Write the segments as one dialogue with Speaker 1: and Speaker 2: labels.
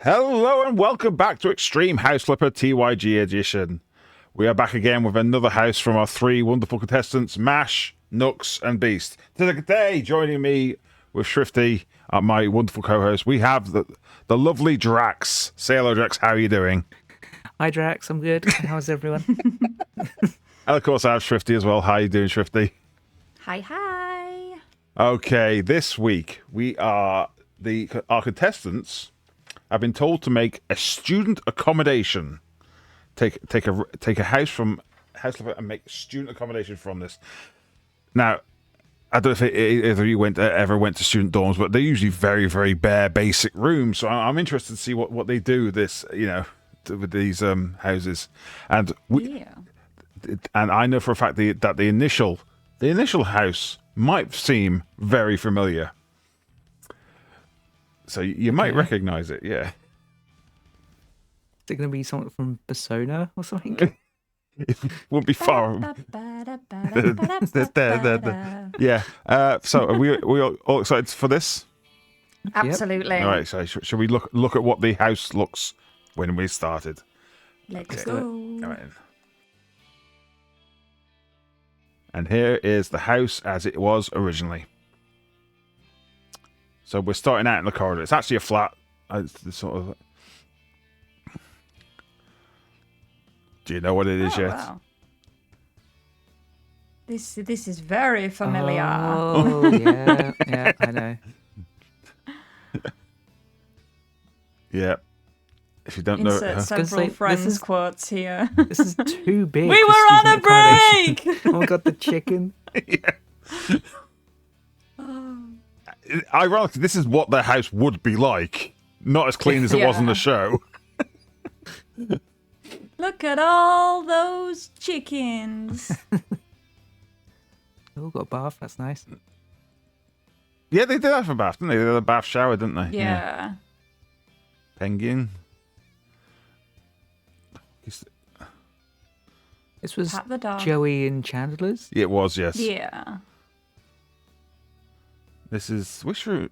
Speaker 1: Hello and welcome back to Extreme House Flipper TYG Edition. We are back again with another house from our three wonderful contestants, Mash, Nux, and Beast. Today, joining me with Shrifty, my wonderful co-host, we have the lovely Drax. Say hello, Drax. How are you doing?
Speaker 2: Hi, Drax. I'm good. How's everyone?
Speaker 1: And of course, I have Shrifty as well. How are you doing, Shrifty?
Speaker 3: Hi.
Speaker 1: Okay, this week our contestants have been told to make a student accommodation. Take a house from House Flipper and make student accommodation from this. Now, I don't know if either of you ever went to student dorms, but they're usually very, very bare, basic rooms. So I'm interested to see what they do with this, with these houses. And and I know for a fact that the initial house might seem very familiar. So you might recognize it, yeah.
Speaker 2: Is it going to be something from Persona or something?
Speaker 1: It wouldn't be far. Yeah. So are we all excited for this?
Speaker 3: Absolutely.
Speaker 1: All right. So should we look at what the house looks when we started?
Speaker 3: Let's go.
Speaker 1: All right. And here is the house as it was originally. So we're starting out in the corridor. It's actually a flat. It's sort of. Do you know what it is yet?
Speaker 3: Wow. This is very familiar.
Speaker 2: Oh, yeah, I know.
Speaker 1: Yeah. If you don't know,
Speaker 3: Insert several friends quotes here.
Speaker 2: This is too big.
Speaker 3: We were on a break.
Speaker 2: Oh my god, the chicken.
Speaker 1: Yeah. Ironically, this is what their house would be like. Not as clean as it was in the show.
Speaker 3: Look at all those chickens.
Speaker 2: Oh, got a bath. That's nice.
Speaker 1: Yeah, they did have a bath, didn't they? They had a bath shower, didn't they?
Speaker 3: Yeah.
Speaker 1: Penguin.
Speaker 2: This was
Speaker 3: Pat the dog.
Speaker 2: Joey and Chandler's?
Speaker 1: It was, yes.
Speaker 3: Yeah.
Speaker 1: This is which room?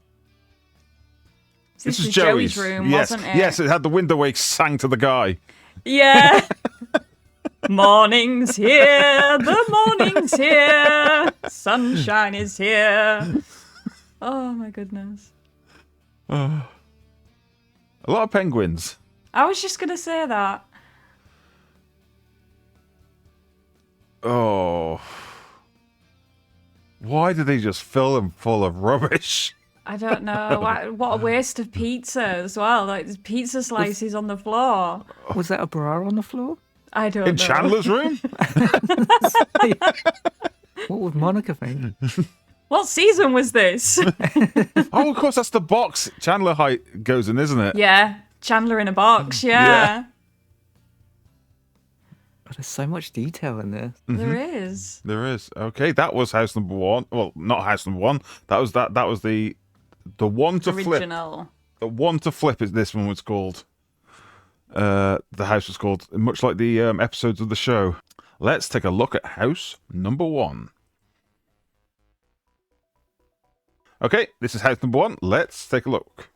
Speaker 3: This is Joey's room,
Speaker 1: yes.
Speaker 3: wasn't it?
Speaker 1: Yes, it had the window wake sang to the guy.
Speaker 3: Yeah. Morning's here. The morning's here. Sunshine is here. Oh my goodness.
Speaker 1: A lot of penguins.
Speaker 3: I was just gonna say that.
Speaker 1: Oh. Why did they just fill them full of rubbish?
Speaker 3: I don't know. What a waste of pizza as well. Like there's pizza slices on the floor.
Speaker 2: Was that a bra on the floor?
Speaker 3: I don't know.
Speaker 1: In Chandler's room?
Speaker 2: What would Monica think?
Speaker 3: What season was this?
Speaker 1: Oh, of course, that's the box Chandler height goes in, isn't it?
Speaker 3: Yeah, Chandler in a box. Yeah.
Speaker 2: Oh, there's so much detail in this.
Speaker 3: There is.
Speaker 1: There is. Okay, that was house number one. Well, not house number one. That was the one to flip.
Speaker 3: Original.
Speaker 1: The one to flip is this one was called. The house was called, much like the episodes of the show. Let's take a look at house number one. Okay, this is house number one. Let's take a look.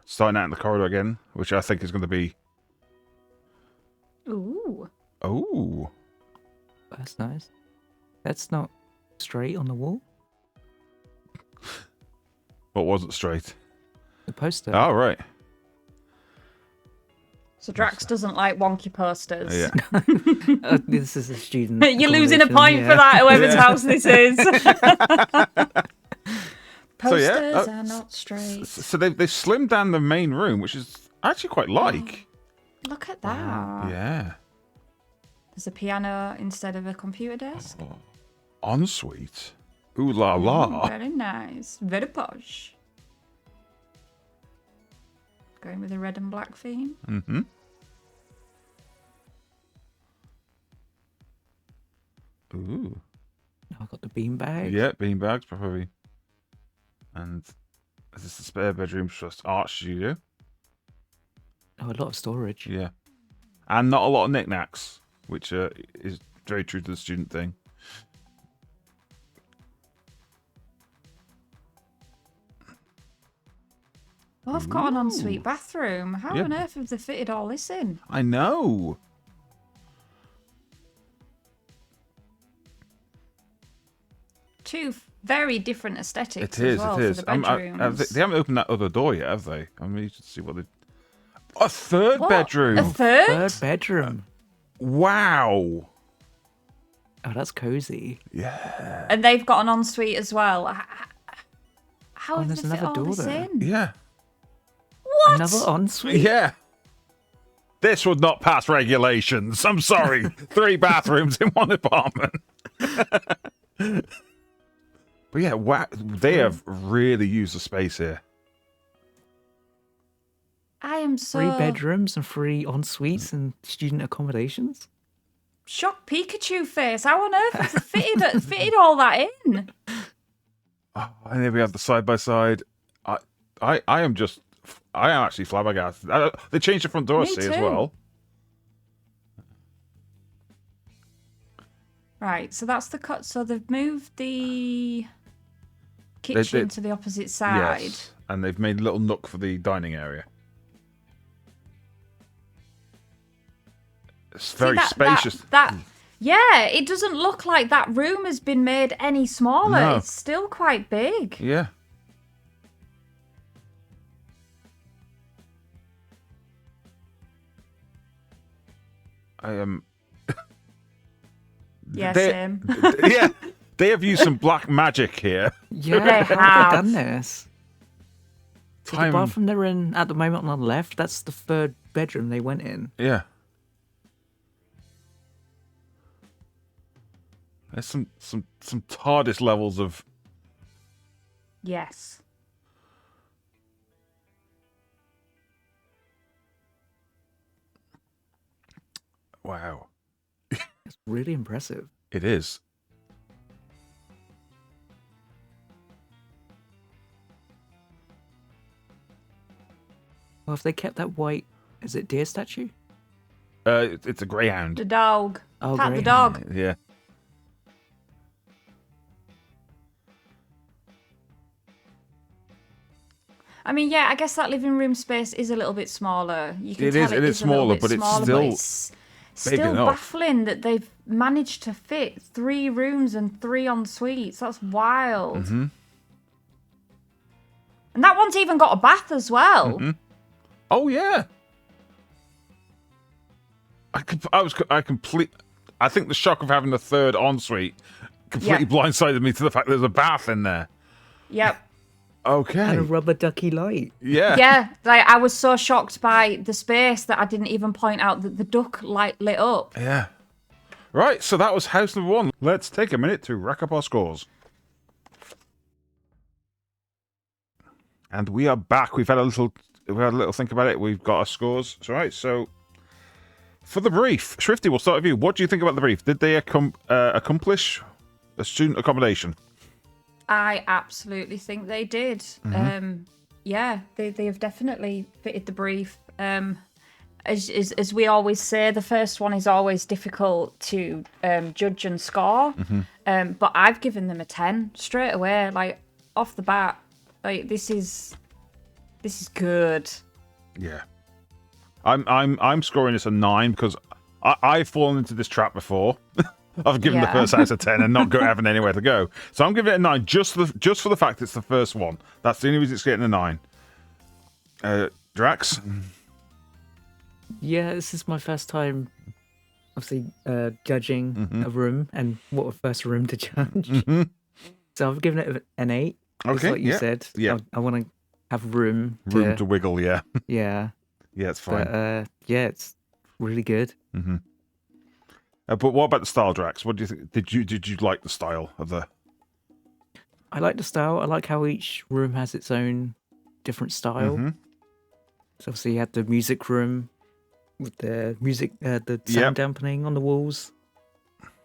Speaker 1: Starting out in the corridor again, which I think is going to be.
Speaker 3: Ooh.
Speaker 1: Oh.
Speaker 2: That's nice. That's not straight on the wall.
Speaker 1: What wasn't straight?
Speaker 2: The poster.
Speaker 1: Oh, right.
Speaker 3: So Drax doesn't like wonky posters.
Speaker 1: Yeah.
Speaker 2: This is a student.
Speaker 3: You're losing a point for that, whoever's house this is. Posters are not straight.
Speaker 1: So they've slimmed down the main room, which is actually quite like.
Speaker 3: Look at that.
Speaker 1: Yeah.
Speaker 3: There's a piano instead of a computer desk.
Speaker 1: Ensuite. Ooh la la.
Speaker 3: Very nice. Very posh. Going with a red and black theme.
Speaker 1: Mm-hmm. Ooh.
Speaker 2: I've got the beanbag.
Speaker 1: Yeah, beanbags, probably. And is this the spare bedroom / art studio?
Speaker 2: Oh, a lot of storage.
Speaker 1: Yeah. And not a lot of knickknacks, which is very true to the student thing.
Speaker 3: Both got an ensuite bathroom. How
Speaker 1: Yeah.
Speaker 3: on earth have they fitted all this in?
Speaker 1: I know.
Speaker 3: Two very different aesthetics
Speaker 1: It is.
Speaker 3: as well
Speaker 1: It is.
Speaker 3: for the bedrooms.
Speaker 1: They haven't opened that other door yet, have they? I mean, you should see what they. A third
Speaker 3: What?
Speaker 1: bedroom.
Speaker 3: A third?
Speaker 2: Third bedroom.
Speaker 1: Wow.
Speaker 2: Oh, that's cozy.
Speaker 1: Yeah.
Speaker 3: And they've got an ensuite as well. How
Speaker 2: Oh,
Speaker 3: have
Speaker 2: there's
Speaker 3: they fit
Speaker 2: another
Speaker 3: all
Speaker 2: door
Speaker 3: this
Speaker 2: there.
Speaker 3: in?
Speaker 1: Yeah.
Speaker 3: What?
Speaker 2: Another ensuite.
Speaker 1: Yeah. This would not pass regulations. I'm sorry. 3 bathrooms in one apartment. But yeah, wow, they have really used the space here.
Speaker 3: I am so
Speaker 2: 3 bedrooms and 3 ensuites and student accommodations.
Speaker 3: shocked Pikachu face. How on earth have they fitted all that in?
Speaker 1: Oh, and here we have the side by side. I am actually flabbergasted. They changed the front door,
Speaker 3: Me
Speaker 1: see, as
Speaker 3: too.
Speaker 1: well.
Speaker 3: Right, so that's the cut. So they've moved the kitchen to the opposite side.
Speaker 1: Yes, and they've made a little nook for the dining area. It's very spacious.
Speaker 3: Yeah, it doesn't look like that room has been made any smaller.
Speaker 1: No.
Speaker 3: It's still quite big.
Speaker 1: Yeah. I am.
Speaker 3: Yeah,
Speaker 1: They-
Speaker 3: same.
Speaker 1: Yeah, they have used some black magic here.
Speaker 2: Yeah,
Speaker 3: They
Speaker 2: how
Speaker 3: have.
Speaker 2: they done this? So the
Speaker 1: Time-
Speaker 2: bathroom they're in at the moment on the left, that's the 3rd bedroom they went in.
Speaker 1: Yeah. There's some TARDIS levels of.
Speaker 3: Yes.
Speaker 1: Wow.
Speaker 2: It's really impressive.
Speaker 1: It is.
Speaker 2: Well, if they kept that white, is it deer statue?
Speaker 1: It's a greyhound.
Speaker 3: The dog.
Speaker 2: Oh,
Speaker 3: Pat the
Speaker 2: great.
Speaker 3: dog.
Speaker 1: Yeah.
Speaker 3: I mean, yeah, I guess that living room space is a little bit smaller. You can
Speaker 1: It
Speaker 3: tell
Speaker 1: is- it is
Speaker 3: a little
Speaker 1: smaller,
Speaker 3: bit
Speaker 1: but it's
Speaker 3: smaller,
Speaker 1: still
Speaker 3: it's
Speaker 1: big
Speaker 3: still
Speaker 1: enough.
Speaker 3: baffling that they've managed to fit 3 rooms and 3 en suites. That's wild.
Speaker 1: Mm-hmm.
Speaker 3: And that one's even got a bath as well.
Speaker 1: Mm-hmm. Oh yeah. I think the shock of having the 3rd ensuite completely blindsided me to the fact there's a bath in there.
Speaker 3: Yep.
Speaker 1: Okay.
Speaker 2: And a rubber ducky light.
Speaker 1: Yeah.
Speaker 3: Yeah, like I was so shocked by the space that I didn't even point out that the duck light lit up.
Speaker 1: Yeah. Right, so that was house number 1. Let's take a minute to rack up our scores. And we are back. We've had a little think about it. We've got our scores. It's all right. So for the brief, Shrifty, we'll start with you. What do you think about the brief? Did they accomplish a student accommodation?
Speaker 3: I absolutely think they did. Yeah, they have definitely fitted the brief. As we always say, the first one is always difficult to judge and score. But I've given them a 10 straight away, like off the bat. Like this is good.
Speaker 1: Yeah. I'm scoring this a 9 because I've fallen into this trap before. I've given the first house a 10 and not having anywhere to go. So I'm giving it a 9 just for the fact it's the first one. That's the only reason it's getting a 9. Drax?
Speaker 2: Yeah, this is my first time, obviously, judging a room and what a first room to judge. So I've given it an 8. Just
Speaker 1: Okay,
Speaker 2: like you
Speaker 1: yeah,
Speaker 2: said.
Speaker 1: yeah.
Speaker 2: I want to have room
Speaker 1: Room to wiggle, yeah.
Speaker 2: Yeah.
Speaker 1: Yeah, it's fine.
Speaker 2: But, yeah, it's really good.
Speaker 1: But what about the style, Drax? What do you think? Did you like the style of the?
Speaker 2: I like the style. I like how each room has its own different style. So obviously you had the music room with the music, the sound dampening on the walls,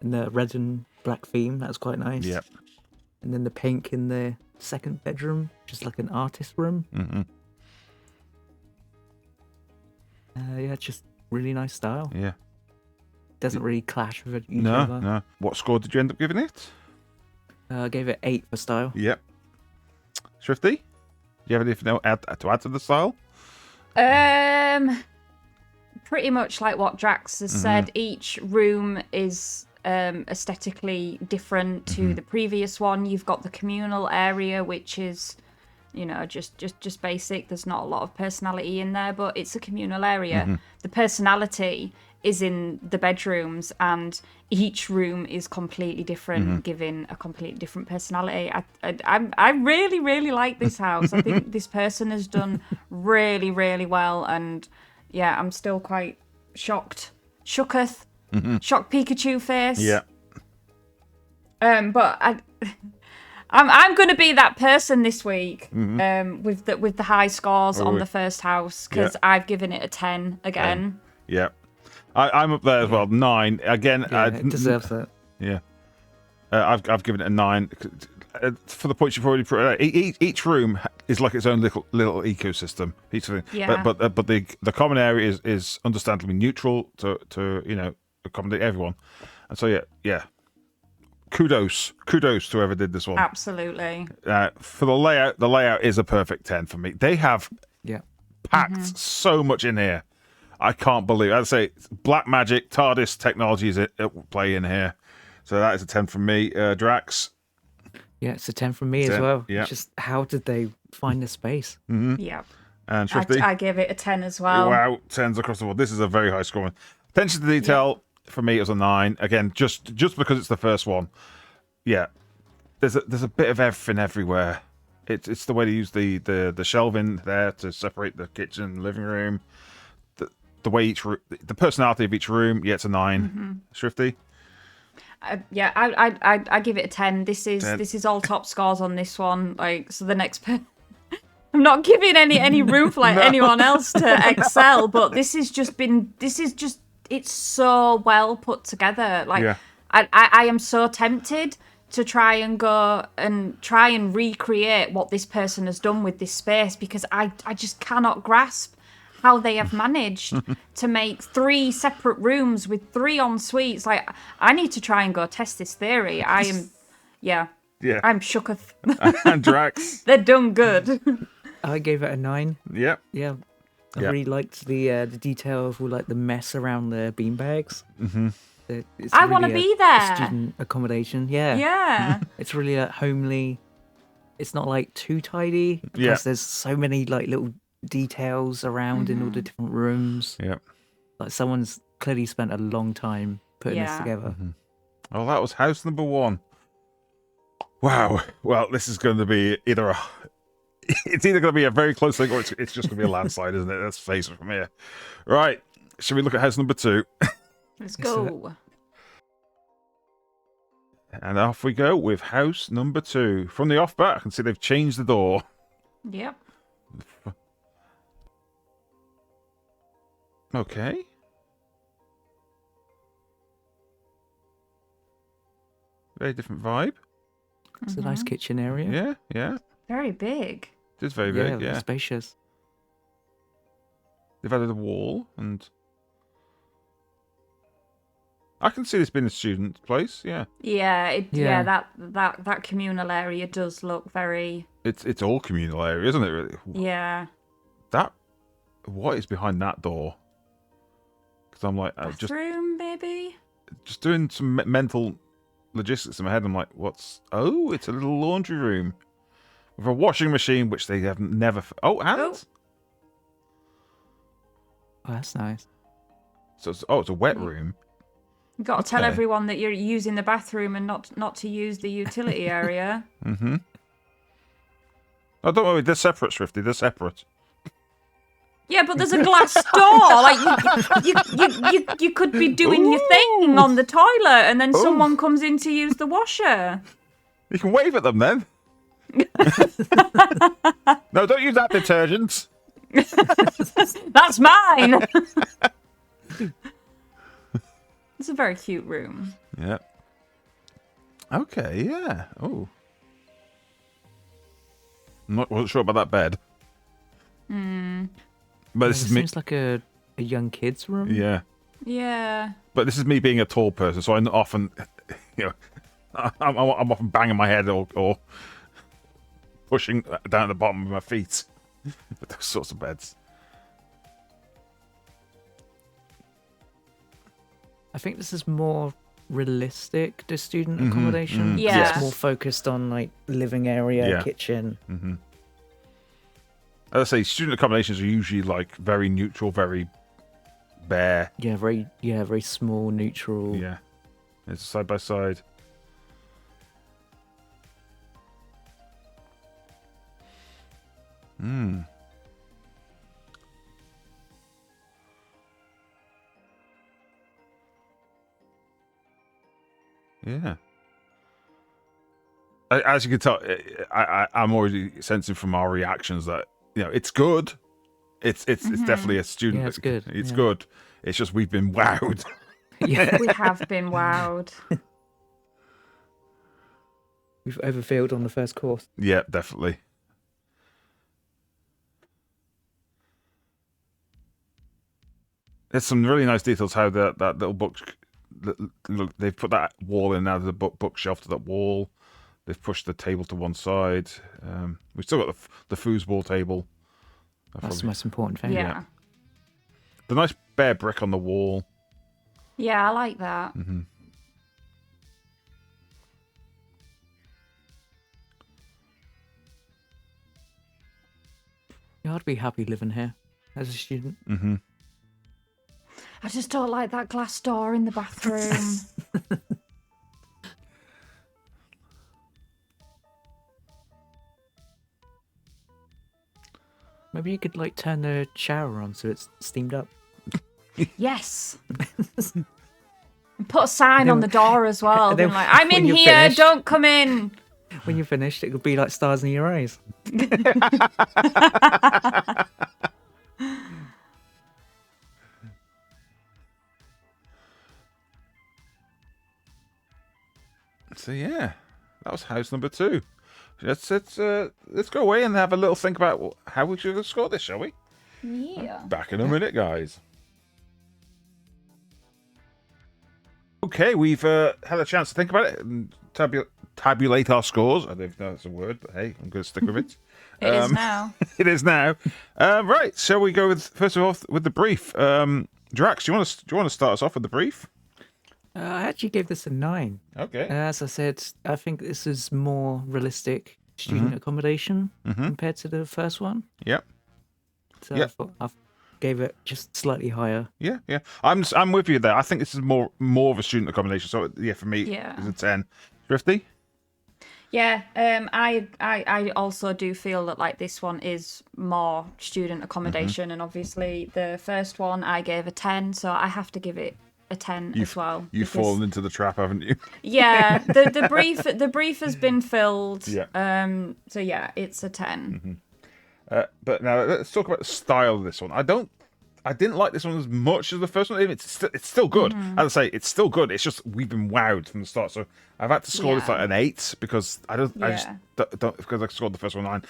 Speaker 2: and the red and black theme. That was quite nice.
Speaker 1: Yep.
Speaker 2: And then the pink in the second bedroom, just like an artist room. Yeah, just really nice style.
Speaker 1: Yeah.
Speaker 2: Doesn't really clash with each
Speaker 1: No,
Speaker 2: other.
Speaker 1: no. What score did you end up giving it?
Speaker 2: I gave it 8 for style.
Speaker 1: Yep. Shrifty? you have anything else to add to the style?
Speaker 3: Pretty much like what Drax has said. Each room is aesthetically different to the previous one. You've got the communal area, which is, just basic. There's not a lot of personality in there, but it's a communal area. The personality is in the bedrooms, and each room is completely different, giving a completely different personality. I really, really like this house. I think this person has done really, really well, and yeah, I'm still quite shocked. Shooketh. Shocked Pikachu face.
Speaker 1: Yeah.
Speaker 3: But I'm going to be that person this week with the high scores on the first house, because I've given it a 10 again.
Speaker 1: Yeah. I'm up there as well. 9 again.
Speaker 2: Yeah, it deserves that.
Speaker 1: Yeah. I've given it a 9 for the points you've already put out. Each room is like its own little ecosystem. Each thing.
Speaker 3: Yeah.
Speaker 1: But the common area is understandably neutral to accommodate everyone. And so yeah. Kudos to whoever did this one.
Speaker 3: Absolutely.
Speaker 1: For the layout is a perfect 10 for me. They have packed so much in here. I can't believe it. I'd say black magic, TARDIS technology is at play in here. So that is a 10 from me. Drax?
Speaker 2: Yeah, it's a 10 from me
Speaker 1: 10,
Speaker 2: as well.
Speaker 1: yeah.
Speaker 2: It's just, how did they find the space?
Speaker 3: Yeah.
Speaker 1: And Shrifty?
Speaker 3: I give it a 10 as well.
Speaker 1: Wow, 10s across the board. This is a very high score. Attention to detail, for me, it was a 9. Again, just because it's the first one. Yeah. There's a bit of everything everywhere. It's the way they use the shelving there to separate the kitchen and living room. The way the personality of each room, it's a 9. Shrifty?
Speaker 3: Yeah, I give it a 10. This is all top scores on this one. Like, so the next I'm not giving any room for anyone else to excel, but this is just it's so well put together. Like, I am so tempted to try and recreate what this person has done with this space, because I just cannot grasp how they have managed to make 3 separate rooms with 3 en suites. Like, I need to try and go test this theory. I'm shooketh.
Speaker 1: And Drax?
Speaker 3: They're done good.
Speaker 2: I gave it a 9.
Speaker 1: Yep.
Speaker 2: Yeah. I really liked the detail of all like the mess around the beanbags.
Speaker 3: I want to be there.
Speaker 2: Student accommodation. Yeah.
Speaker 3: Yeah.
Speaker 2: It's really homely. It's not like too tidy.
Speaker 1: Yeah.
Speaker 2: Plus, there's so many like little details around in all the different rooms.
Speaker 1: Yep.
Speaker 2: Like, someone's clearly spent a long time putting this together.
Speaker 1: Oh, that was house number 1. Wow. Well, this is going to be it's either going to be a very close thing, or it's just going to be a landslide, isn't it? Let's face it from here. Right. Should we look at house number 2?
Speaker 3: Let's go.
Speaker 1: And off we go with house number 2. From the off bat, I can see they've changed the door.
Speaker 3: Yep.
Speaker 1: Okay. Very different vibe.
Speaker 2: It's a nice kitchen area.
Speaker 1: Yeah.
Speaker 3: Very big.
Speaker 1: It is very big, yeah.
Speaker 2: Spacious.
Speaker 1: They've added a wall, and I can see this being a student place, yeah.
Speaker 3: Yeah, that communal area does look very...
Speaker 1: It's all communal area, isn't it, really?
Speaker 3: Yeah.
Speaker 1: What is behind that door? Because I'm like...
Speaker 3: Bathroom, maybe?
Speaker 1: Just doing some mental logistics in my head. I'm like, it's a little laundry room with a washing machine, which they have never... and?
Speaker 2: Oh, that's nice.
Speaker 1: So it's a wet room.
Speaker 3: You've got to tell everyone that you're using the bathroom and not to use the utility area.
Speaker 1: Oh, don't worry, they're separate, Shrifty. They're separate.
Speaker 3: Yeah, but there's a glass door. Like, you could be doing your thing on the toilet, and then someone comes in to use the washer.
Speaker 1: You can wave at them then. No, don't use that detergent.
Speaker 3: That's mine. It's a very cute room.
Speaker 1: Yeah. Okay, yeah. Oh. Wasn't sure about that bed. But this is me.
Speaker 2: Seems like a young kid's room.
Speaker 1: Yeah.
Speaker 3: Yeah.
Speaker 1: But this is me being a tall person, so I'm often, I'm often banging my head or pushing down at the bottom of my feet with those sorts of beds.
Speaker 2: I think this is more realistic to student accommodation.
Speaker 3: Yeah.
Speaker 2: It's more focused on like living area, kitchen.
Speaker 1: As I say, student accommodations are usually like very neutral, very bare.
Speaker 2: Yeah, very small, neutral.
Speaker 1: Yeah, it's side by side. Yeah. As you can tell, I'm already sensing from our reactions that it's good. It's definitely a student.
Speaker 2: Yeah, it's good.
Speaker 1: It's good. It's just we've been wowed.
Speaker 2: Yeah.
Speaker 3: We have been wowed.
Speaker 2: We've overfilled on the first course.
Speaker 1: Yeah, definitely. There's some really nice details how that little book. They've put that wall in now. The bookshelf to that wall. They've pushed the table to one side. We've still got the foosball table.
Speaker 2: That's the most important thing.
Speaker 3: Yeah.
Speaker 1: The nice bare brick on the wall.
Speaker 3: Yeah, I like that.
Speaker 2: Yeah, I'd be happy living here as a student.
Speaker 3: I just don't like that glass door in the bathroom.
Speaker 2: Maybe you could like turn the shower on so it's steamed up.
Speaker 3: Yes. And put a sign on the door as well.
Speaker 2: And then
Speaker 3: Being like, I'm
Speaker 2: when
Speaker 3: in
Speaker 2: you're
Speaker 3: here,
Speaker 2: finished-
Speaker 3: don't come in.
Speaker 2: When you're finished, it could be like stars in your eyes.
Speaker 1: So yeah, that was house number 2. Let's go away and have a little think about how we should have scored this, shall we?
Speaker 3: Yeah.
Speaker 1: Back in a minute, guys. Okay, we've had a chance to think about it and tabulate our scores. I don't know if that's a word, but hey, I'm going to stick with it.
Speaker 3: It is now.
Speaker 1: It is now. Right, shall we go with first of all with the brief? Drax, do you want to start us off with the brief?
Speaker 2: I actually gave this a 9.
Speaker 1: Okay.
Speaker 2: As I said, I think this is more realistic student accommodation compared to the first one.
Speaker 1: Yep.
Speaker 2: So
Speaker 1: Yep.
Speaker 2: I gave it just slightly higher.
Speaker 1: Yeah. I'm with you there. I think this is more of a student accommodation. So yeah, for me, it's a 10. Thrifty?
Speaker 3: Yeah, I also do feel that like this one is more student accommodation, and obviously the first one I gave a 10, so I have to give it a 10 as well.
Speaker 1: You've
Speaker 3: because-
Speaker 1: fallen into the trap, haven't you?
Speaker 3: Yeah, the brief has been filled.
Speaker 1: Yeah.
Speaker 3: So yeah, it's a 10.
Speaker 1: But now let's talk about the style of this one. I didn't like this one as much as the first one. It's still good. As I say, it's still good. It's just we've been wowed from the start. So I've had to score this
Speaker 3: Yeah.
Speaker 1: like an 8 because I just
Speaker 3: Yeah.
Speaker 1: don't because I scored the first one 9.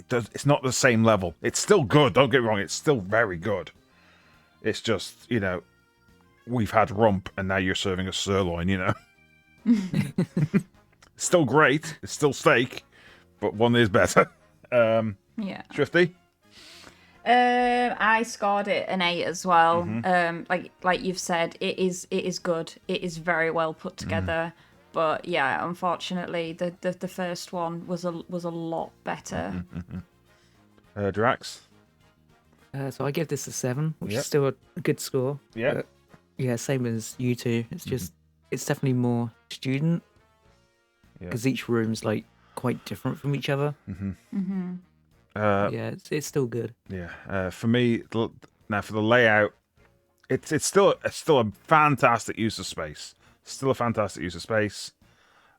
Speaker 1: It's not the same level. It's still good. Don't get me wrong. It's still very good. It's just we've had rump and now you're serving a sirloin. Still great. It's still steak, but one is better.
Speaker 3: Yeah.
Speaker 1: Thrifty.
Speaker 3: I scored it an 8 as well. Like you've said, it is good. It is very well put together. But yeah, unfortunately, the first one was a lot better.
Speaker 1: Drax.
Speaker 2: So I give this a 7, which
Speaker 1: Yep.
Speaker 2: is still a good score.
Speaker 1: Yeah.
Speaker 2: But yeah, same as you two. It's just it's definitely more student because each room's like quite different from each other. Yeah, it's still good.
Speaker 1: Yeah. For me, now for the layout, it's still a fantastic use of space. Still a fantastic use of space.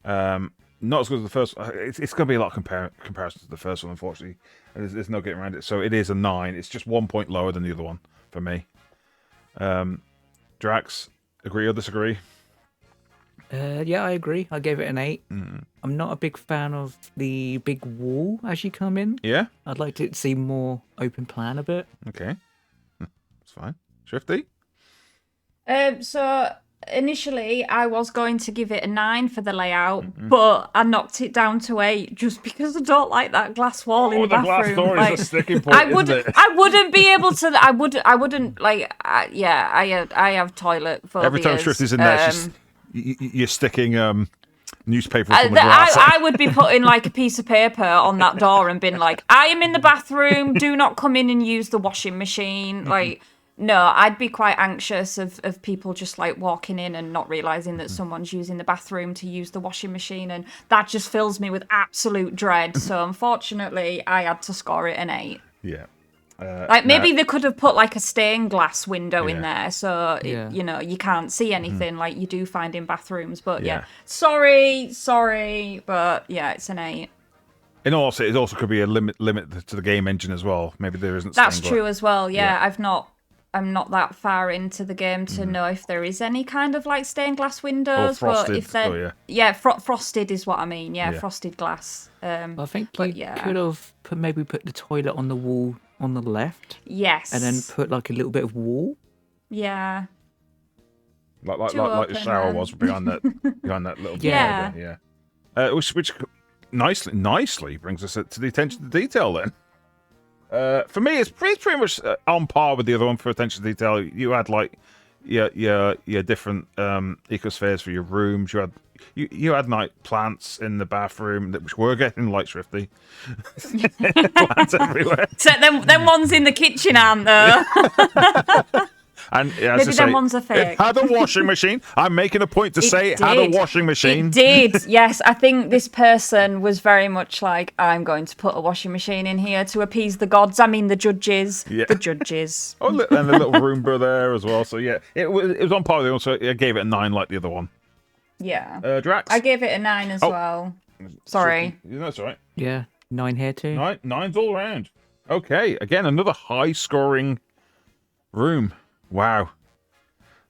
Speaker 1: Not as good as the first. It's going to be a lot of comparison to the first one, unfortunately. There's no getting around it. So it is a 9. It's just 1 point lower than the other one for me. Drax, agree or disagree?
Speaker 2: Yeah, I agree. I gave it an 8. I'm not a big fan of the big wall as you come in.
Speaker 1: Yeah.
Speaker 2: I'd like to see more open plan a bit.
Speaker 1: Okay. That's fine. Thrifty.
Speaker 3: So initially I was going to give it a 9 for the layout,
Speaker 1: Mm-hmm.
Speaker 3: but I knocked it down to 8 just because I don't like that glass wall in the
Speaker 1: the
Speaker 3: bathroom.
Speaker 1: glass door
Speaker 3: Like,
Speaker 1: is a sticking point, isn't it?
Speaker 3: I wouldn't be able to. I wouldn't like. I have toilet phobias.
Speaker 1: Every time Shrifty's in there, you're sticking newspaper up on the glass.
Speaker 3: I would be putting like a piece of paper on that door and being like, I am in the bathroom, do not come in and use the washing machine. Like, no, I'd be quite anxious of people just like walking in and not realizing that someone's using the bathroom to use the washing machine. And that just fills me with absolute dread. So unfortunately, I had to score it an 8.
Speaker 1: Yeah.
Speaker 3: Like maybe they could have put like a stained glass window in
Speaker 1: Yeah.
Speaker 3: there, so
Speaker 2: Yeah.
Speaker 3: you can't see anything like you do find in bathrooms. But
Speaker 1: Yeah.
Speaker 3: sorry, but yeah, it's an 8.
Speaker 1: In all, it also could be a limit to the game engine as well. Maybe there isn't.
Speaker 3: That's
Speaker 1: stained
Speaker 3: true
Speaker 1: glass.
Speaker 3: as well. Yeah,
Speaker 1: Yeah.
Speaker 3: I'm not that far into the game to know if there is any kind of like stained glass windows.
Speaker 1: frosted,
Speaker 3: But if they're frosted is what I mean. Yeah,
Speaker 1: Yeah.
Speaker 3: frosted glass.
Speaker 2: I think
Speaker 3: but
Speaker 2: you
Speaker 3: yeah.
Speaker 2: could have maybe put the toilet on the wall on the left,
Speaker 3: Yes.
Speaker 2: and then put like a little bit of wall.
Speaker 3: Yeah.
Speaker 1: Like
Speaker 3: Too
Speaker 1: the
Speaker 3: open,
Speaker 1: shower
Speaker 3: then.
Speaker 1: was behind that little
Speaker 3: Yeah.
Speaker 1: bit there, yeah. Which nicely brings us to the attention to detail then. For me, it's pretty much on par with the other one for attention to detail. You had like your different ecospheres for your rooms. You had like plants in the bathroom which were getting light Shrifty. Plants everywhere.
Speaker 3: So them ones in the kitchen aren't there?
Speaker 1: And as
Speaker 3: Maybe
Speaker 1: I
Speaker 3: them
Speaker 1: say,
Speaker 3: ones are
Speaker 1: it
Speaker 3: fake.
Speaker 1: had a washing machine. I'm making a point to say it had a washing machine.
Speaker 3: It did, yes. I think this person was very much like, I'm going to put a washing machine in here to appease the gods. I mean, the judges.
Speaker 1: Yeah.
Speaker 3: The judges.
Speaker 1: Oh, and a little Roomba there as well. So yeah, it was on par with the other one. So I gave it a 9 like the other one.
Speaker 3: Yeah.
Speaker 1: Drax?
Speaker 3: I gave it a 9 as well. Sorry.
Speaker 1: That's all right.
Speaker 2: Yeah, 9 here too.
Speaker 1: 9's all around. Okay, again, another high-scoring room. Wow.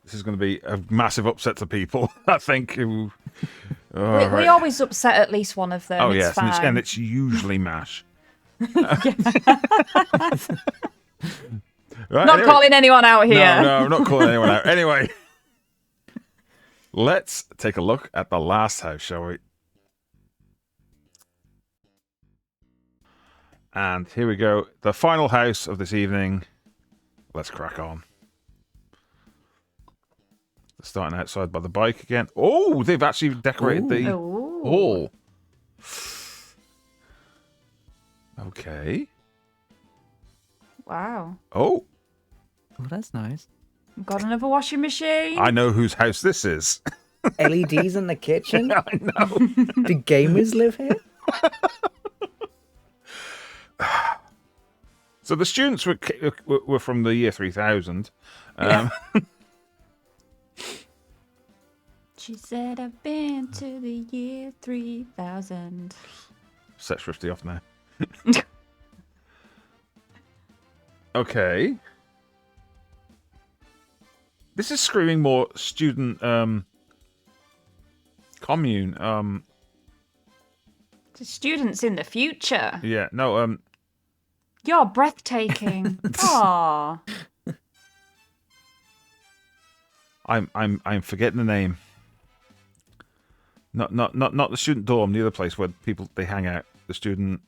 Speaker 1: This is going to be a massive upset to people, I think.
Speaker 3: We always upset at least one of them.
Speaker 1: Oh,
Speaker 3: it's
Speaker 1: yes,
Speaker 3: fine.
Speaker 1: and it's usually MASH.
Speaker 3: Not
Speaker 1: Right,
Speaker 3: calling anyone out here.
Speaker 1: No, I'm not calling anyone out. Anyway, let's take a look at the last house, shall we? And here we go. The final house of this evening. Let's crack on. Starting outside by the bike again. Oh, they've actually decorated the
Speaker 3: Ooh.
Speaker 1: hall. Okay.
Speaker 3: Wow.
Speaker 1: Oh,
Speaker 2: Oh, that's nice.
Speaker 3: Got another washing machine.
Speaker 1: I know whose house this is.
Speaker 2: LEDs in the kitchen.
Speaker 1: I know.
Speaker 2: Do gamers live here?
Speaker 1: So the students were from the year 3000.
Speaker 3: She said, I've been to the year 3000.
Speaker 1: Set Shrifty off now. Okay. This is screaming more student commune.
Speaker 3: The students in the future.
Speaker 1: Yeah, no,
Speaker 3: You're breathtaking. Aww.
Speaker 1: I'm forgetting the name. Not the student dorm, the other place where people they hang out. The student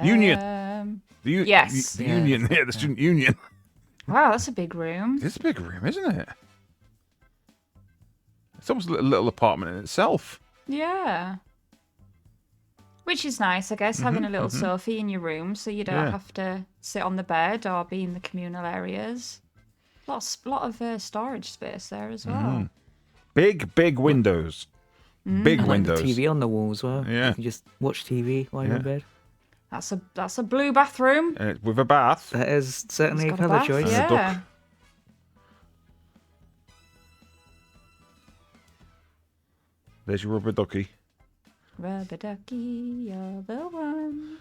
Speaker 1: union.
Speaker 3: Yes.
Speaker 1: The union. Yeah, the student union.
Speaker 3: Wow, that's a big room.
Speaker 1: It's a big room, isn't it? It's almost a little apartment in itself.
Speaker 3: Yeah. Which is nice, I guess, having a little sofa in your room so you don't have to sit on the bed or be in the communal areas. Lot of storage space there as well.
Speaker 1: Big windows. Big
Speaker 2: Like the
Speaker 1: windows.
Speaker 2: TV on the wall as well.
Speaker 1: Yeah.
Speaker 2: You just watch TV while you're in bed.
Speaker 3: That's a blue bathroom.
Speaker 1: With a bath.
Speaker 2: That is certainly a
Speaker 3: It's got a
Speaker 2: colour
Speaker 3: bath,
Speaker 2: choice.
Speaker 1: And a
Speaker 3: yeah.
Speaker 1: duck. There's your rubber ducky.
Speaker 3: Rubber ducky, you're the one.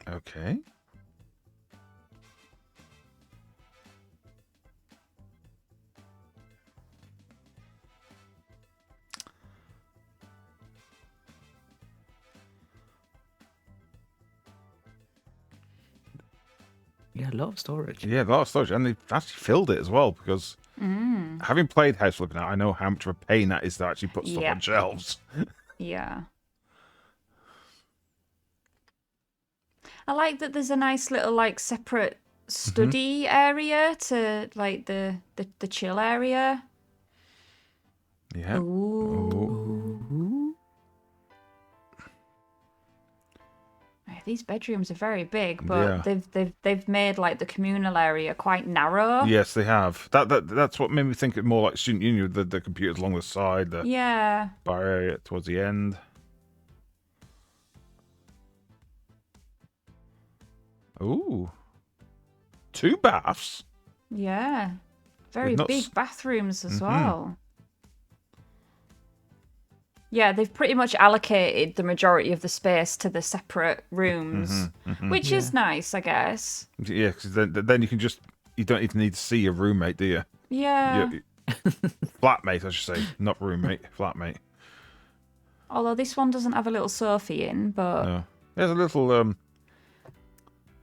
Speaker 1: Okay.
Speaker 2: Yeah, a lot of storage.
Speaker 1: Yeah, a lot of storage, and they've actually filled it as well because having played House Flipper now, I know how much of a pain that is to actually put stuff on shelves.
Speaker 3: Yeah. I like that there's a nice little like separate study area to like the chill area.
Speaker 1: Yeah.
Speaker 2: Ooh.
Speaker 3: These bedrooms are very big, but they've made like the communal area quite narrow.
Speaker 1: Yes, they have. That's what made me think it more like student union. The computers along the side, the bar area towards the end. Ooh, 2 baths.
Speaker 3: Yeah, very big bathrooms as well. Yeah, they've pretty much allocated the majority of the space to the separate rooms, which is nice, I guess.
Speaker 1: Yeah, because then you don't even need to see your roommate, do you?
Speaker 3: Yeah.
Speaker 1: Flatmate, I should say, not roommate, flatmate.
Speaker 3: Although this one doesn't have a little sofa in, but
Speaker 1: No, there's a little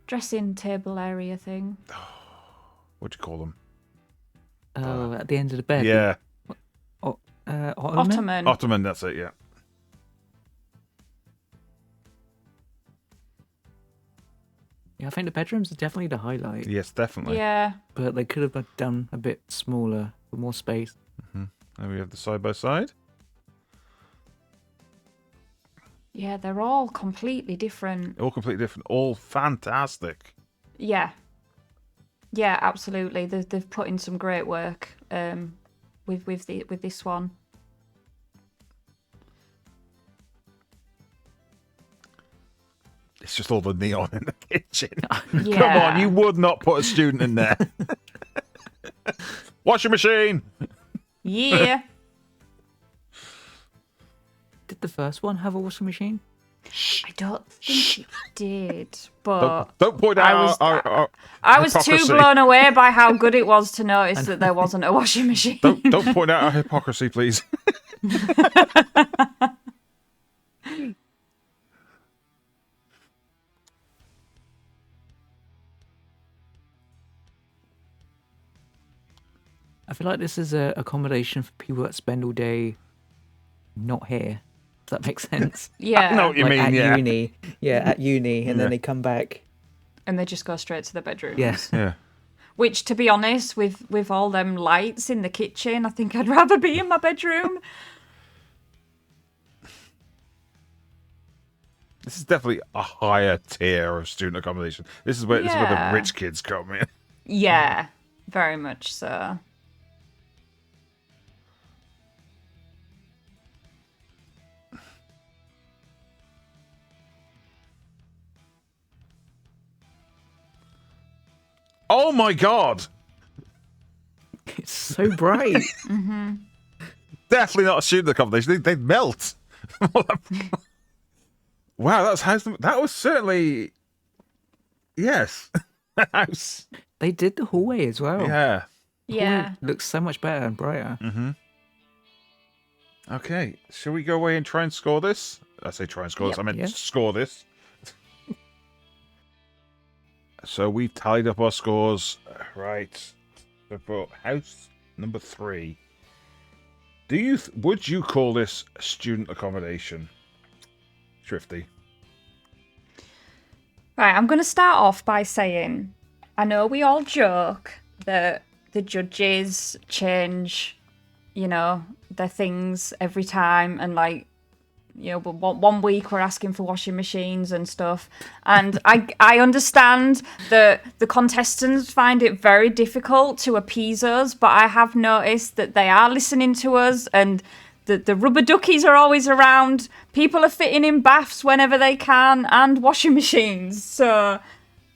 Speaker 3: dressing table area thing.
Speaker 1: what do you call them?
Speaker 2: Oh, at the end of the bed.
Speaker 1: Yeah,
Speaker 3: Ottoman.
Speaker 1: Ottoman. That's it. Yeah.
Speaker 2: Yeah, I think the bedrooms are definitely the highlight.
Speaker 1: Yes, definitely.
Speaker 3: Yeah.
Speaker 2: But they could have done a bit smaller for more space.
Speaker 1: And we have the side by side.
Speaker 3: Yeah, they're all completely different.
Speaker 1: All completely different. All fantastic.
Speaker 3: Yeah. Yeah, absolutely. They've put in some great work with this one.
Speaker 1: It's just all the neon in the kitchen.
Speaker 3: Yeah.
Speaker 1: Come on, you would not put a student in there. Washing machine.
Speaker 3: Yeah.
Speaker 2: Did the first one have a washing machine?
Speaker 3: I don't think it did, but
Speaker 1: Don't point out our
Speaker 3: I was too
Speaker 1: hypocrisy.
Speaker 3: blown away by how good it was to notice that there wasn't a washing machine.
Speaker 1: Don't point out our hypocrisy, please.
Speaker 2: I feel like this is a accommodation for people that spend all day not here. Does that make sense?
Speaker 3: Yeah.
Speaker 1: I know what you
Speaker 2: Like
Speaker 1: mean,
Speaker 2: at
Speaker 1: yeah.
Speaker 2: uni. Yeah, at uni, and
Speaker 1: Yeah.
Speaker 2: then they come back.
Speaker 3: And they just go straight to the bedroom.
Speaker 2: Yes.
Speaker 1: Yeah.
Speaker 3: Which, to be honest, with all them lights in the kitchen, I think I'd rather be in my bedroom.
Speaker 1: This is definitely a higher tier of student accommodation. This is where
Speaker 3: Yeah.
Speaker 1: the rich kids come in.
Speaker 3: Yeah, very much so.
Speaker 1: Oh my god!
Speaker 2: It's so bright.
Speaker 1: Definitely not a student accommodation. They'd melt. Wow, that was certainly yes. House.
Speaker 2: They did the hallway as well.
Speaker 1: Yeah.
Speaker 3: Yeah.
Speaker 2: Looks so much better and brighter.
Speaker 1: Okay, shall we go away and try and score this? I say try and score this. I meant
Speaker 2: Yeah.
Speaker 1: score this. So we've tallied up our scores. Right. For house number 3. Would you call this student accommodation? Shrifty.
Speaker 3: Right, I'm going to start off by saying, I know we all joke that the judges change, their things every time, and but one week we're asking for washing machines and stuff. And I understand that the contestants find it very difficult to appease us, but I have noticed that they are listening to us, and the rubber duckies are always around. People are fitting in baths whenever they can, and washing machines. So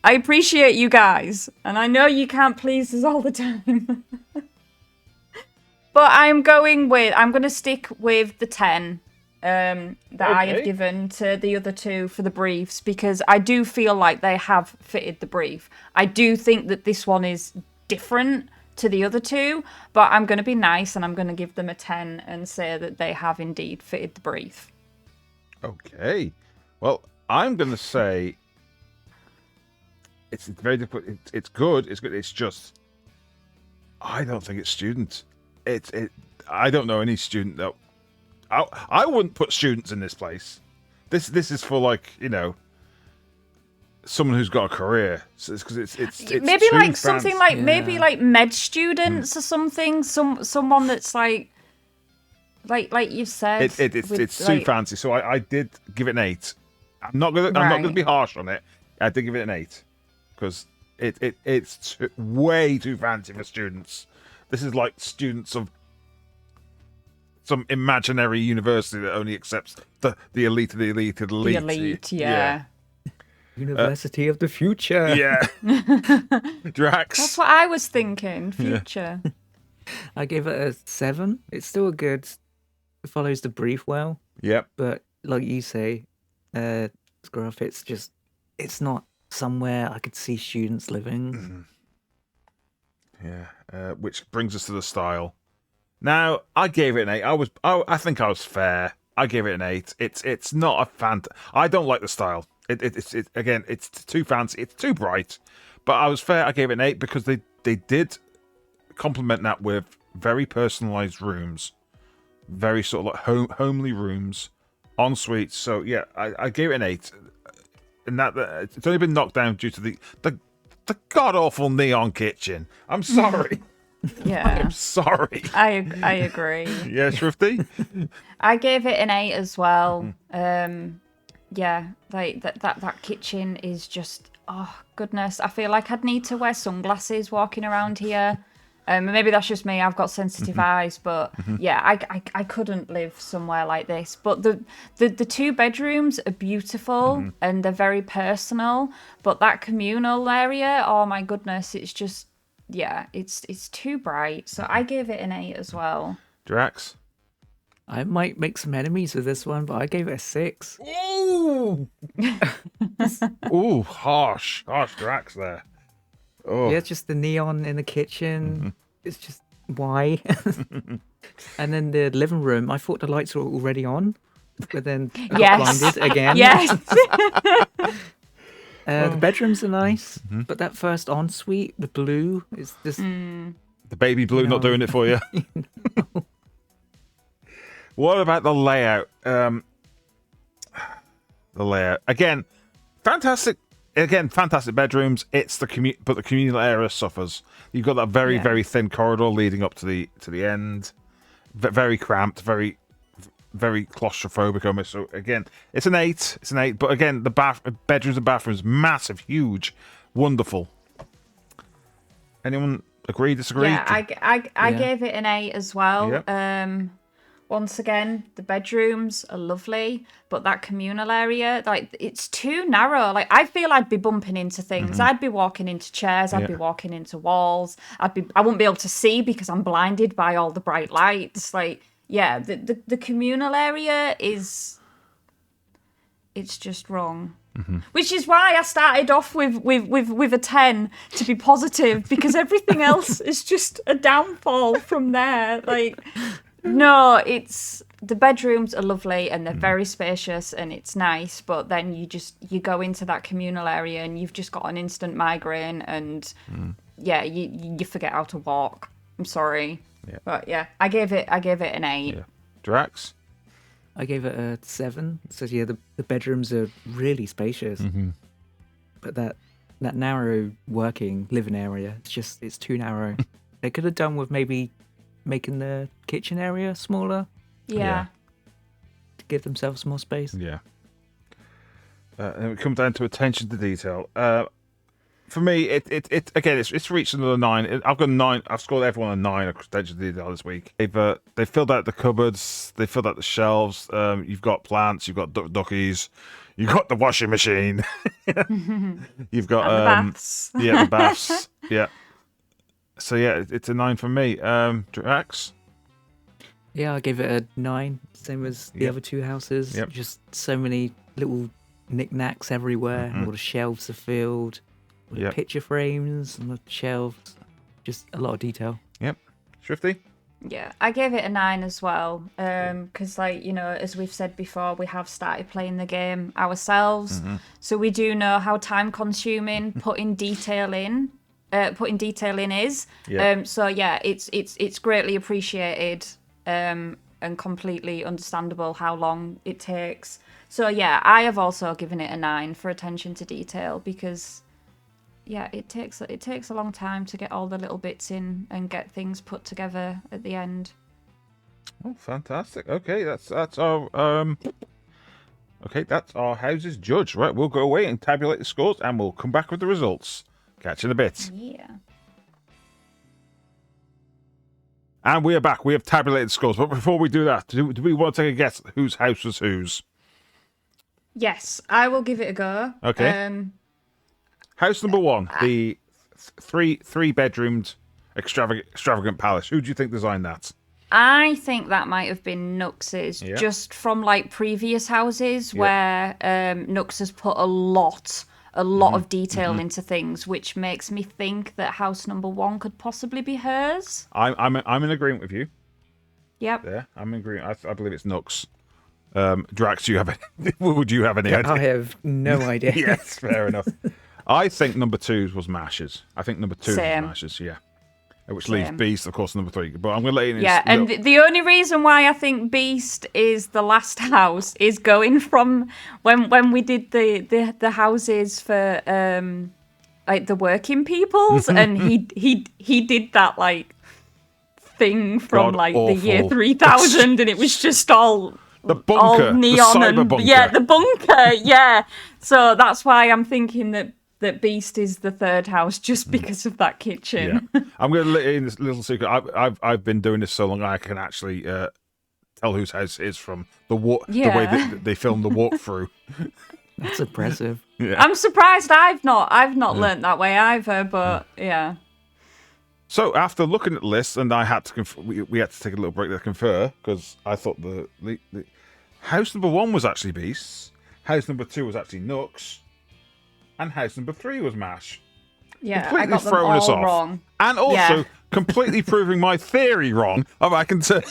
Speaker 3: I appreciate you guys, and I know you can't please us all the time. But I'm going to stick with the 10 that I have given to the other 2 for the briefs, because I do feel like they have fitted the brief. I do think that this one is different to the other 2, but I'm going to be nice and I'm going to give them a 10 and say that they have indeed fitted the brief.
Speaker 1: Okay. Well, I'm going to say it's very difficult. It's good. It's good. It's just, I don't think it's student. I don't know any student that. I wouldn't put students in this place. This is for, like, someone who's got a career. So it's
Speaker 3: maybe
Speaker 1: too
Speaker 3: like something
Speaker 1: fancy.
Speaker 3: like maybe like med students or something. Someone that's like you said.
Speaker 1: It's too fancy. So I did give it an 8. I'm not gonna be harsh on it. I did give it an 8 because it's way too fancy for students. This is like students of some imaginary university that only accepts the elite of the elite of the elite.
Speaker 3: The elite, yeah.
Speaker 2: University of the future.
Speaker 1: Yeah. Drax.
Speaker 3: That's what I was thinking. Future.
Speaker 2: I gave it a 7. It's still good. It follows the brief well.
Speaker 1: Yep.
Speaker 2: But like you say, Scruff, it's not somewhere I could see students living.
Speaker 1: Yeah. Which brings us to the style. Now, I gave it an 8. I think I was fair. I gave it an 8. It's not a I don't like the style. It's too fancy. It's too bright. But I was fair. I gave it an 8 because they did complement that with very personalized rooms, very sort of like homely rooms, en suites. So yeah, I gave it an 8, and that it's only been knocked down due to the god awful neon kitchen. I'm sorry.
Speaker 3: Yeah.
Speaker 1: I'm sorry.
Speaker 3: I agree.
Speaker 1: Yeah, Shrifty?
Speaker 3: I gave it an 8 as well. Yeah, like that kitchen is just, oh goodness. I feel like I'd need to wear sunglasses walking around here. Maybe that's just me. I've got sensitive eyes, but yeah, I couldn't live somewhere like this. But the 2 bedrooms are beautiful and they're very personal. But that communal area, oh my goodness, it's just, yeah, it's too bright. So I gave it an 8 as well.
Speaker 1: Drax?
Speaker 2: I might make some enemies with this one, but I gave it a 6.
Speaker 1: Ooh! Ooh, harsh Drax there. Oh.
Speaker 2: Yeah, it's just the neon in the kitchen. It's just, why? And then the living room, I thought the lights were already on, but then I got blinded again.
Speaker 3: Yes.
Speaker 2: The bedrooms are nice, but that first ensuite, the blue, is just...
Speaker 1: The baby blue not doing it for you. What about the layout? The layout again, fantastic. Again, fantastic bedrooms. It's but the communal area suffers. You've got that very thin corridor leading up to the end. Very cramped, very claustrophobic almost. So again, it's an 8. It's an 8. But again, the bedrooms and bathrooms, massive, huge, wonderful. Anyone agree? Disagree?
Speaker 3: Yeah, I gave it an 8 as well.
Speaker 1: Yep.
Speaker 3: Once again, the bedrooms are lovely, but that communal area, like, it's too narrow. Like, I feel I'd be bumping into things. I'd be walking into chairs. I'd be walking into walls. I wouldn't be able to see because I'm blinded by all the bright lights. Like, yeah, the communal area it's just wrong. Which is why I started off with a 10 to be positive, because everything else is just a downfall from there. Like, no, the bedrooms are lovely and they're very spacious and it's nice, but then you go into that communal area and you've just got an instant migraine and yeah, you forget how to walk. I'm sorry. Yeah. But yeah, I gave it an 8.
Speaker 1: Yeah. Drax?
Speaker 2: I gave it a 7. So yeah, the bedrooms are really spacious, but that narrow living area, it's too narrow. They could have done with maybe making the kitchen area smaller.
Speaker 3: Yeah.
Speaker 2: To give themselves more space.
Speaker 1: Yeah. And we come down to attention to detail. For me, it's reached another 9. I've got 9. I've scored everyone a 9 attention to detail this week. They've filled out the cupboards. They filled out the shelves. You've got plants. You've got duckies. You've got the washing machine. You've got
Speaker 3: and the baths.
Speaker 1: Yeah, the baths. Yeah. So yeah, it's a 9 for me. Drax?
Speaker 2: Yeah, I gave it a 9, same as the other 2 houses.
Speaker 1: Yep.
Speaker 2: Just so many little knickknacks everywhere. All the shelves are filled. All the picture frames and the shelves. Just a lot of detail.
Speaker 1: Yep. Shrifty?
Speaker 3: Yeah, I gave it a 9 as well. Because, like, you know, as we've said before, we have started playing the game ourselves, so we do know how time-consuming putting detail in is.
Speaker 1: Yeah.
Speaker 3: So yeah, it's greatly appreciated, and completely understandable how long it takes. So yeah, I have also given it a 9 for attention to detail because. Yeah, it takes a long time to get all the little bits in and get things put together at the end.
Speaker 1: Oh, fantastic. Okay, that's our that's our houses judged. Right, we'll go away and tabulate the scores, and we'll come back with the results. Catch you in a bit.
Speaker 3: Yeah.
Speaker 1: And we are back. We have tabulated the scores, but before we do that, do we want to take a guess at whose house was whose?
Speaker 3: Yes, I will give it a go.
Speaker 1: Okay. House number 1, the three bedroomed extravagant palace. Who do you think designed that?
Speaker 3: I think that might have been Nux's, just from like previous houses where Nux has put a lot of detail into things, which makes me think that house number 1 could possibly be hers.
Speaker 1: I'm in agreement with you.
Speaker 3: Yep.
Speaker 1: Yeah, I'm in agreement. I believe it's Nux. Drax, would you have any idea?
Speaker 2: I have no idea.
Speaker 1: Yes, fair enough. I think number 2 was Mash's. I think number 2 was Mash's, yeah. Which leaves Beast, of course, number 3. But I'm going to let you know.
Speaker 3: Yeah, and the only reason why I think Beast is the last house is going from when we did the houses for like the working peoples, and he did that like thing from like the year 3000, and it was just all
Speaker 1: the bunker,
Speaker 3: all neon,
Speaker 1: the cyber
Speaker 3: and
Speaker 1: bunker.
Speaker 3: the bunker, yeah. So that's why I'm thinking that Beast is the third house, just because of that kitchen.
Speaker 1: Yeah. I'm going to let you in this little secret. I've been doing this so long I can actually tell whose house it is from the way they filmed the walkthrough.
Speaker 2: That's impressive.
Speaker 1: Yeah.
Speaker 3: I'm surprised I've not learnt that way either, but yeah.
Speaker 1: So after looking at the list, and I had to we had to take a little break to confer, because I thought the house number 1 was actually Beast's, house number 2 was actually Nux, and house number 3 was Mash.
Speaker 3: Yeah,
Speaker 1: completely
Speaker 3: I got them
Speaker 1: throwing
Speaker 3: all
Speaker 1: us off.
Speaker 3: wrong.
Speaker 1: And also completely proving my theory wrong of I can turn.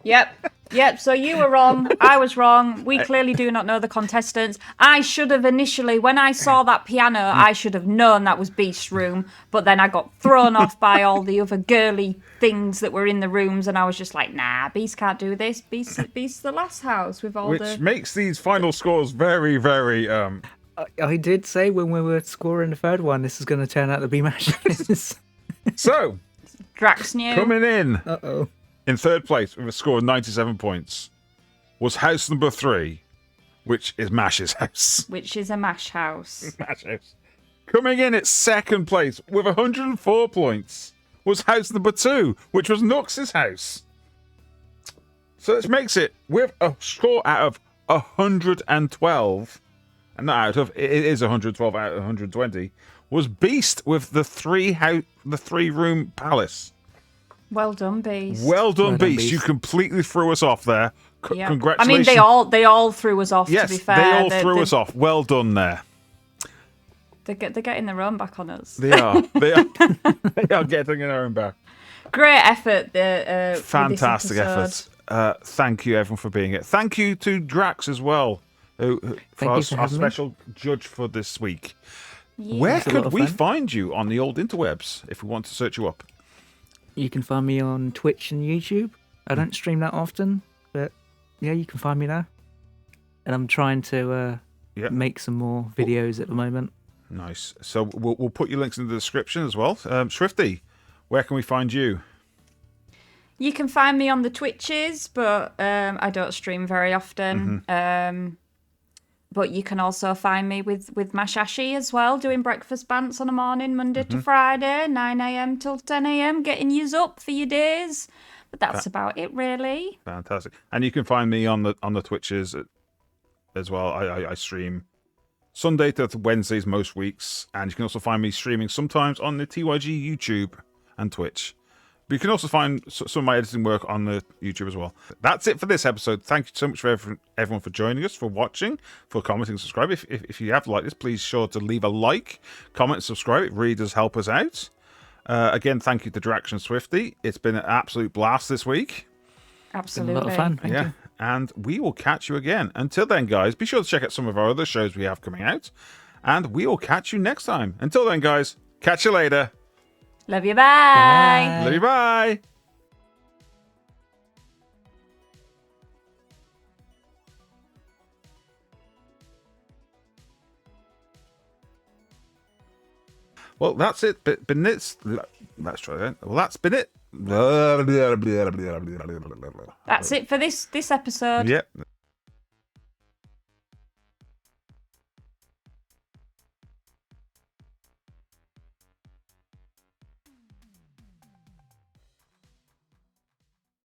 Speaker 3: Yep, so you were wrong, I was wrong, we clearly do not know the contestants. I should have initially, when I saw that piano, I should have known that was Beast's room, but then I got thrown off by all the other girly things that were in the rooms, and I was just like, nah, Beast can't do this, Beast's the last house with all
Speaker 1: Which makes these final scores very, very...
Speaker 2: I did say when we were scoring the third one, this is going to turn out to be Mash's.
Speaker 1: So,
Speaker 3: Drax knew.
Speaker 1: coming in
Speaker 2: Uh-oh.
Speaker 1: in third place with a score of 97 points was house number 3, which is Mash's house.
Speaker 3: Which is a Mash house.
Speaker 1: Mash house. Coming in at second place with 104 points was house number 2, which was Nux's house. So this makes it, with a score out of 112, and not out of, it is 112 out of 120, was Beast with the 3-room palace.
Speaker 3: Well done, Beast.
Speaker 1: Well done, Beast. You completely threw us off there.
Speaker 3: Yep.
Speaker 1: Congratulations.
Speaker 3: I mean, they all threw us off,
Speaker 1: yes,
Speaker 3: to be fair.
Speaker 1: they all threw us off. Well done there.
Speaker 3: They're getting their own back on us.
Speaker 1: They are. They are getting their own back.
Speaker 3: Great effort.
Speaker 1: Fantastic effort. Thank you, everyone, for being here. Thank you to Drax as well, for our special judge for this week. Yeah. Where could we find you on the old interwebs if we want to search you up?
Speaker 2: You can find me on Twitch and YouTube. I don't stream that often, but yeah, you can find me there. And I'm trying to make some more videos at the moment. Nice.
Speaker 1: So we'll put your links in the description as well. Swifty, where can we find you?
Speaker 3: You can find me on the Twitches, but I don't stream very often. Mm-hmm. But you can also find me with Mashashi as well, doing breakfast bants on a morning, Monday to Friday, 9 a.m. till 10 a.m, getting yous up for your days. But that's about it, really.
Speaker 1: Fantastic. And you can find me on the Twitches as well. I stream Sunday to Wednesdays most weeks, and you can also find me streaming sometimes on the TYG YouTube and Twitch. But you can also find some of my editing work on the YouTube as well. That's it for this episode. Thank you so much for everyone for joining us, for watching, for commenting, subscribe. If you have liked this, please sure to leave a like, comment, subscribe. It really does help us out. Again, thank you to Direction Swifty. It's been an absolute blast this week.
Speaker 3: Absolutely.
Speaker 2: Been a lot of fun. Thank you.
Speaker 1: And we will catch you again. Until then, guys, be sure to check out some of our other shows we have coming out. And we will catch you next time. Until then, guys, catch you later.
Speaker 3: Love you. Bye.
Speaker 1: Love you. Bye. Well, that's it. Been it. Let's try that. Well, that's been it.
Speaker 3: That's it for this episode.
Speaker 1: Yep.